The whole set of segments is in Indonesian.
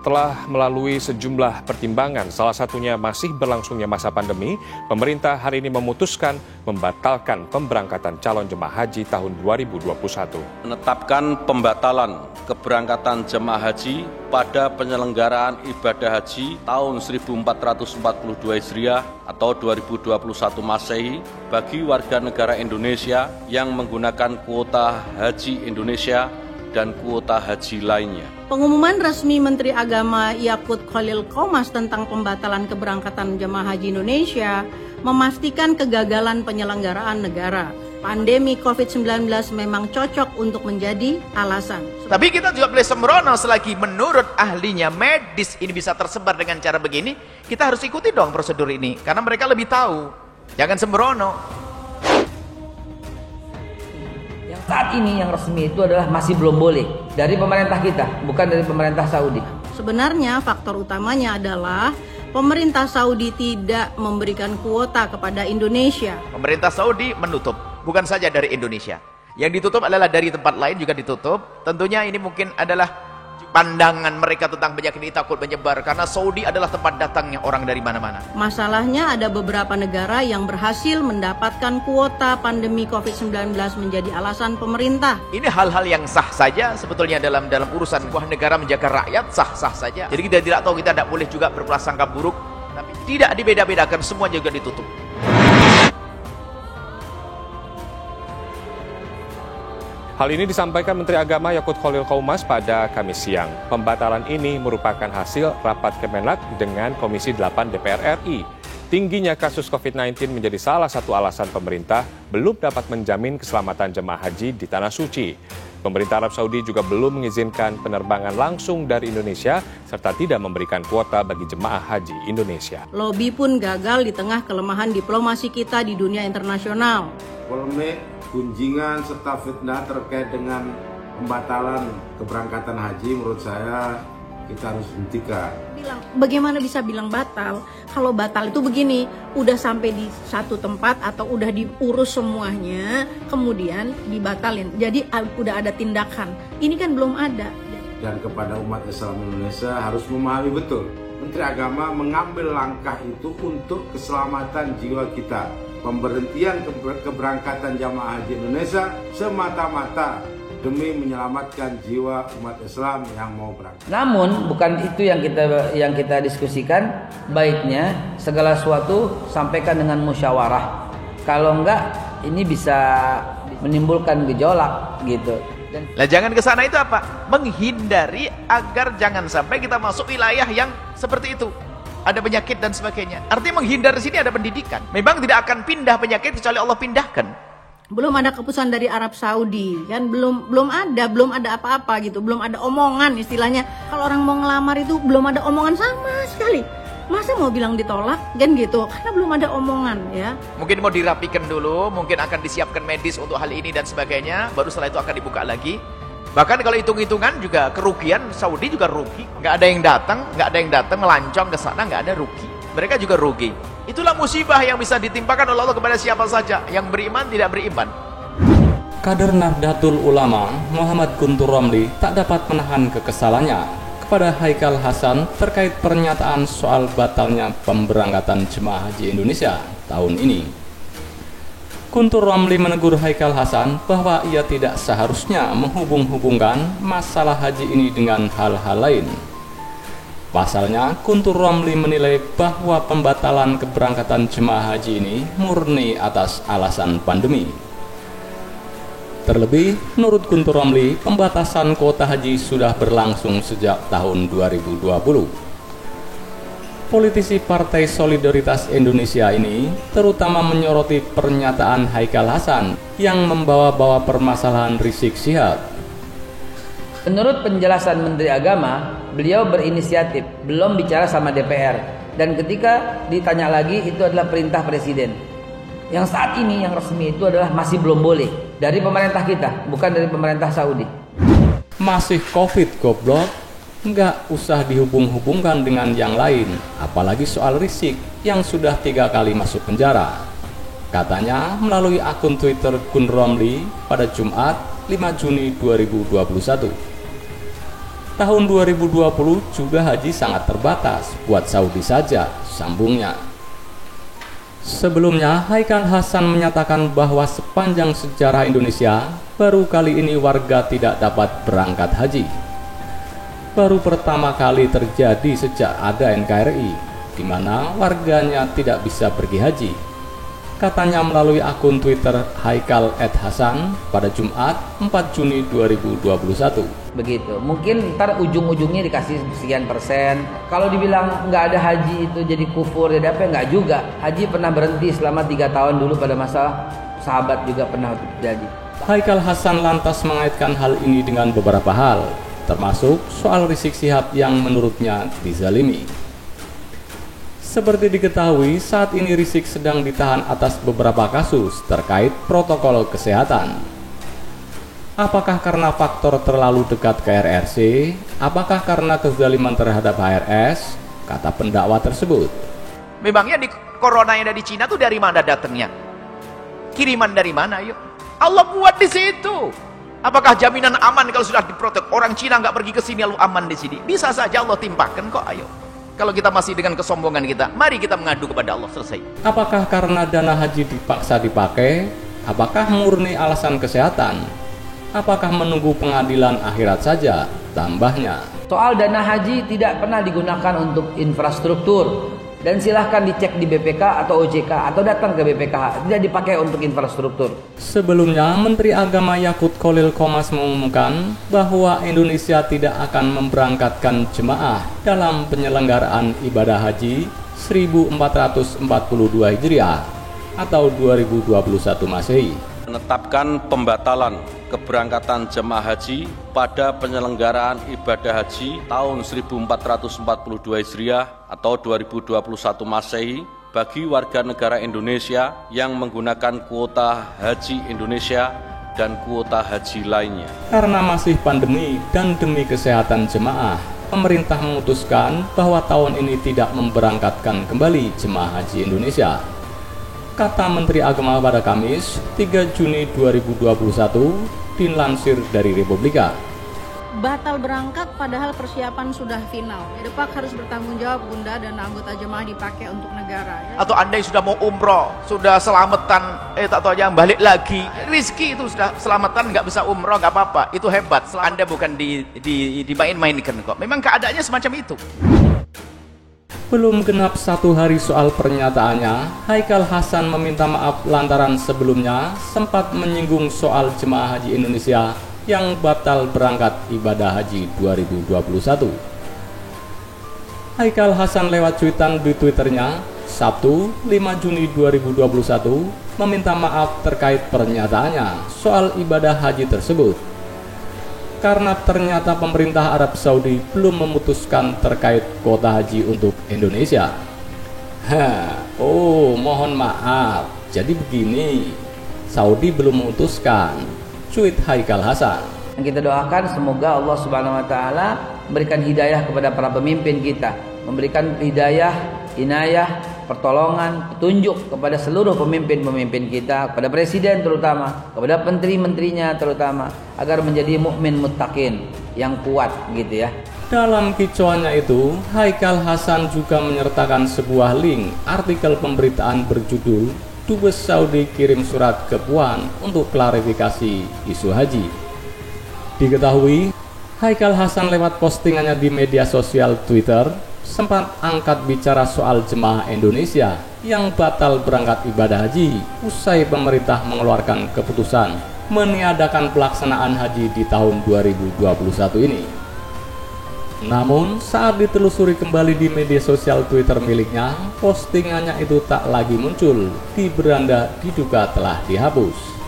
Setelah melalui sejumlah pertimbangan, salah satunya masih berlangsungnya masa pandemi, pemerintah hari ini memutuskan membatalkan pemberangkatan calon jemaah haji tahun 2021. Menetapkan pembatalan keberangkatan jemaah haji pada penyelenggaraan ibadah haji tahun 1442 Hijriah atau 2021 Masehi bagi warga negara Indonesia yang menggunakan kuota haji Indonesia dan kuota haji lainnya. Pengumuman resmi Menteri Agama Yakut Khalil Qomas tentang pembatalan keberangkatan jemaah haji Indonesia memastikan kegagalan penyelenggaraan negara. Pandemi COVID-19 memang cocok untuk menjadi alasan. Tapi kita juga boleh sembrono selagi menurut ahlinya medis ini bisa tersebar dengan cara begini, kita harus ikuti dong prosedur ini karena mereka lebih tahu. Jangan sembrono. Saat ini yang resmi itu adalah masih belum boleh dari pemerintah kita, bukan dari pemerintah Saudi. Sebenarnya faktor utamanya adalah pemerintah Saudi tidak memberikan kuota kepada Indonesia. Pemerintah Saudi menutup, bukan saja dari Indonesia. Yang ditutup adalah dari tempat lain juga ditutup. Tentunya ini mungkin adalah pandangan mereka tentang penyakit ini takut menyebar karena Saudi adalah tempat datangnya orang dari mana-mana. Masalahnya ada beberapa negara yang berhasil mendapatkan kuota pandemi COVID-19 menjadi alasan pemerintah. Ini hal-hal yang sah saja sebetulnya dalam urusan sebuah negara menjaga rakyat, sah-sah saja. Jadi kita tidak tahu, kita tidak boleh juga berprasangka buruk, tapi tidak dibeda-bedakan, semua juga ditutup. Hal ini disampaikan Menteri Agama Yakut Khalil Qomas pada Kamis siang. Pembatalan ini merupakan hasil rapat Kemenag dengan Komisi 8 DPR RI. Tingginya kasus COVID-19 menjadi salah satu alasan pemerintah belum dapat menjamin keselamatan jemaah haji di Tanah Suci. Pemerintah Arab Saudi juga belum mengizinkan penerbangan langsung dari Indonesia serta tidak memberikan kuota bagi jemaah haji Indonesia. Lobi pun gagal di tengah kelemahan diplomasi kita di dunia internasional. Polemik, gunjingan serta fitnah terkait dengan pembatalan keberangkatan haji menurut saya kita harus hentikan. Bagaimana bisa bilang batal? Kalau batal itu begini, udah sampai di satu tempat atau udah diurus semuanya, kemudian dibatalin. Jadi udah ada tindakan. Ini kan belum ada. Dan kepada umat Islam Indonesia harus memahami betul, Menteri Agama mengambil langkah itu untuk keselamatan jiwa kita. Pemberhentian keberangkatan jamaah haji Indonesia semata-mata demi menyelamatkan jiwa umat Islam yang mau berangkat. Namun bukan itu yang kita diskusikan. Baiknya segala sesuatu sampaikan dengan musyawarah. Kalau enggak, ini bisa menimbulkan gejolak gitu. Lah jangan ke sana itu apa? Menghindari agar jangan sampai kita masuk wilayah yang seperti itu. Ada penyakit dan sebagainya. Artinya menghindar di sini ada pendidikan. Memang tidak akan pindah penyakit kecuali Allah pindahkan. Belum ada keputusan dari Arab Saudi, kan belum ada apa-apa gitu, belum ada omongan istilahnya. Kalau orang mau ngelamar itu belum ada omongan sama sekali. Masa mau bilang ditolak kan gitu? Karena belum ada omongan ya. Mungkin mau dirapikan dulu, mungkin akan disiapkan medis untuk hal ini dan sebagainya. Baru setelah itu akan dibuka lagi. Bahkan kalau hitung-hitungan juga kerugian Saudi juga rugi. Nggak ada yang datang melancong ke sana, nggak ada rugi. Mereka juga rugi. Itulah musibah yang bisa ditimpakan oleh Allah kepada siapa saja yang beriman tidak beriman. Kader Nahdlatul Ulama Muhammad Guntur Romli tak dapat menahan kekesalannya kepada Haikal Hasan terkait pernyataan soal batalnya pemberangkatan jemaah haji Indonesia tahun ini. Guntur Romli menegur Haikal Hasan bahwa ia tidak seharusnya menghubung-hubungkan masalah haji ini dengan hal-hal lain. Pasalnya, Guntur Romli menilai bahwa pembatalan keberangkatan jemaah haji ini murni atas alasan pandemi. Terlebih, menurut Guntur Romli, pembatasan kuota haji sudah berlangsung sejak tahun 2020. Politisi Partai Solidaritas Indonesia ini terutama menyoroti pernyataan Haikal Hasan yang membawa-bawa permasalahan Rizik Syihab. Menurut penjelasan Menteri Agama, beliau berinisiatif, belum bicara sama DPR. Dan ketika ditanya lagi, itu adalah perintah Presiden. Yang saat ini yang resmi itu adalah masih belum boleh dari pemerintah kita, bukan dari pemerintah Saudi. Masih COVID goblok, nggak usah dihubung-hubungkan dengan yang lain, apalagi soal Rizik yang sudah 3 kali masuk penjara. Katanya melalui akun Twitter Gun Romli pada Jumat 5 Juni 2021. Tahun 2020 juga haji sangat terbatas buat Saudi saja, sambungnya. Sebelumnya, Haikal Hasan menyatakan bahwa sepanjang sejarah Indonesia, baru kali ini warga tidak dapat berangkat haji. Baru pertama kali terjadi sejak ada NKRI, di mana warganya tidak bisa pergi haji. Katanya melalui akun Twitter Haikal @Hasan pada Jumat 4 Juni 2021. Begitu, mungkin ntar ujung-ujungnya dikasih sekian persen. Kalau dibilang nggak ada haji itu jadi kufur, jadi apa? Nggak juga. Haji pernah berhenti selama 3 tahun dulu pada masa sahabat juga pernah terjadi. Haikal Hasan lantas mengaitkan hal ini dengan beberapa hal, termasuk soal Rizik Syihab yang menurutnya dizalimi. Seperti diketahui, saat ini Rizik sedang ditahan atas beberapa kasus terkait protokol kesehatan. Apakah karena faktor terlalu dekat ke RRC? Apakah karena kezaliman terhadap HRS? Kata pendakwa tersebut. Memangnya di corona yang dari Cina tuh dari mana datangnya? Kiriman dari mana? Yuk, Allah buat di situ. Apakah jaminan aman kalau sudah diprotek? Orang Cina nggak pergi ke sini lalu aman di sini? Bisa saja Allah timpakan kok. Ayo. Kalau kita masih dengan kesombongan kita, mari kita mengadu kepada Allah, selesai. Apakah karena dana haji dipaksa dipakai? Apakah murni alasan kesehatan? Apakah menunggu pengadilan akhirat saja? Tambahnya. Soal dana haji tidak pernah digunakan untuk infrastruktur. Dan silahkan dicek di BPK atau OJK atau datang ke BPKH, tidak dipakai untuk infrastruktur. Sebelumnya, Menteri Agama Yakut Khalil Qomas mengumumkan bahwa Indonesia tidak akan memberangkatkan jemaah dalam penyelenggaraan ibadah haji 1442 Hijriah atau 2021 Masehi. Menetapkan pembatalan keberangkatan jemaah haji pada penyelenggaraan ibadah haji tahun 1442 Hijriah atau 2021 Masehi bagi warga negara Indonesia yang menggunakan kuota haji Indonesia dan kuota haji lainnya. Karena masih pandemi dan demi kesehatan jemaah, pemerintah memutuskan bahwa tahun ini tidak memberangkatkan kembali jemaah haji Indonesia. Kata Menteri Agama pada Kamis 3 Juni 2021 dilansir dari Republika. Batal berangkat padahal persiapan sudah final. Depak harus bertanggung jawab Bunda dan anggota jemaah dipakai untuk negara. Ya. Atau Anda sudah mau umroh, sudah selamatan, tak tahu yang balik lagi. Rizki itu sudah selamatan, nggak bisa umroh, nggak apa-apa. Itu hebat. Anda bukan dimain-mainkan kok. Memang keadaannya semacam itu. Belum genap 1 hari soal pernyataannya, Haikal Hasan meminta maaf lantaran sebelumnya sempat menyinggung soal jemaah haji Indonesia yang batal berangkat ibadah haji 2021. Haikal Hasan lewat cuitan di Twitternya Sabtu 5 Juni 2021 meminta maaf terkait pernyataannya soal ibadah haji tersebut. Karena ternyata pemerintah Arab Saudi belum memutuskan terkait kuota haji untuk Indonesia. Mohon maaf. Jadi begini, Saudi belum memutuskan. Cuit Haikal Hasan. Yang kita doakan semoga Allah Subhanahu wa taala memberikan hidayah kepada para pemimpin kita, memberikan hidayah, inayah, pertolongan, petunjuk kepada seluruh pemimpin-pemimpin kita, kepada presiden terutama, kepada menteri-menterinya terutama, agar menjadi mukmin muttaqin yang kuat gitu ya. Dalam kicauannya itu, Haikal Hasan juga menyertakan sebuah link artikel pemberitaan berjudul Dubes Saudi kirim surat ke Puan untuk klarifikasi isu haji. Diketahui, Haikal Hasan lewat postingannya di media sosial Twitter sempat angkat bicara soal jemaah Indonesia yang batal berangkat ibadah haji usai pemerintah mengeluarkan keputusan meniadakan pelaksanaan haji di tahun 2021 ini. Namun, saat ditelusuri kembali di media sosial Twitter miliknya, postingannya itu tak lagi muncul di beranda diduga telah dihapus.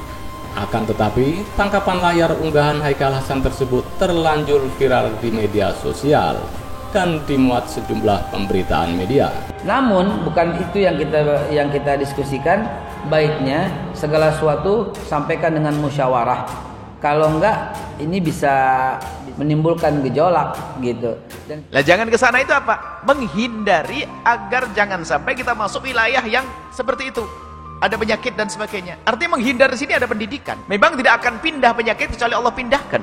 Akan tetapi, tangkapan layar unggahan Haikal Hasan tersebut terlanjur viral di media sosial dan dimuat sejumlah pemberitaan media. Namun, bukan itu yang kita diskusikan. Baiknya segala sesuatu sampaikan dengan musyawarah. Kalau enggak, ini bisa menimbulkan gejolak gitu. Lah jangan ke sana itu apa? Menghindari agar jangan sampai kita masuk wilayah yang seperti itu. Ada penyakit dan sebagainya. Artinya menghindar di sini ada pendidikan. Memang tidak akan pindah penyakit kecuali Allah pindahkan.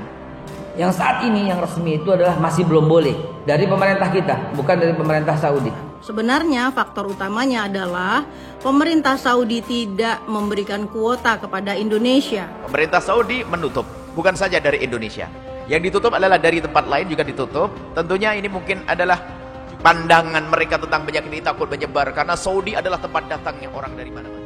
Yang saat ini yang resmi itu adalah masih belum boleh dari pemerintah kita, bukan dari pemerintah Saudi. Sebenarnya faktor utamanya adalah pemerintah Saudi tidak memberikan kuota kepada Indonesia. Pemerintah Saudi menutup, bukan saja dari Indonesia. Yang ditutup adalah dari tempat lain juga ditutup. Tentunya ini mungkin adalah pandangan mereka tentang penyakit ini takut menyebar karena Saudi adalah tempat datangnya orang dari mana-mana.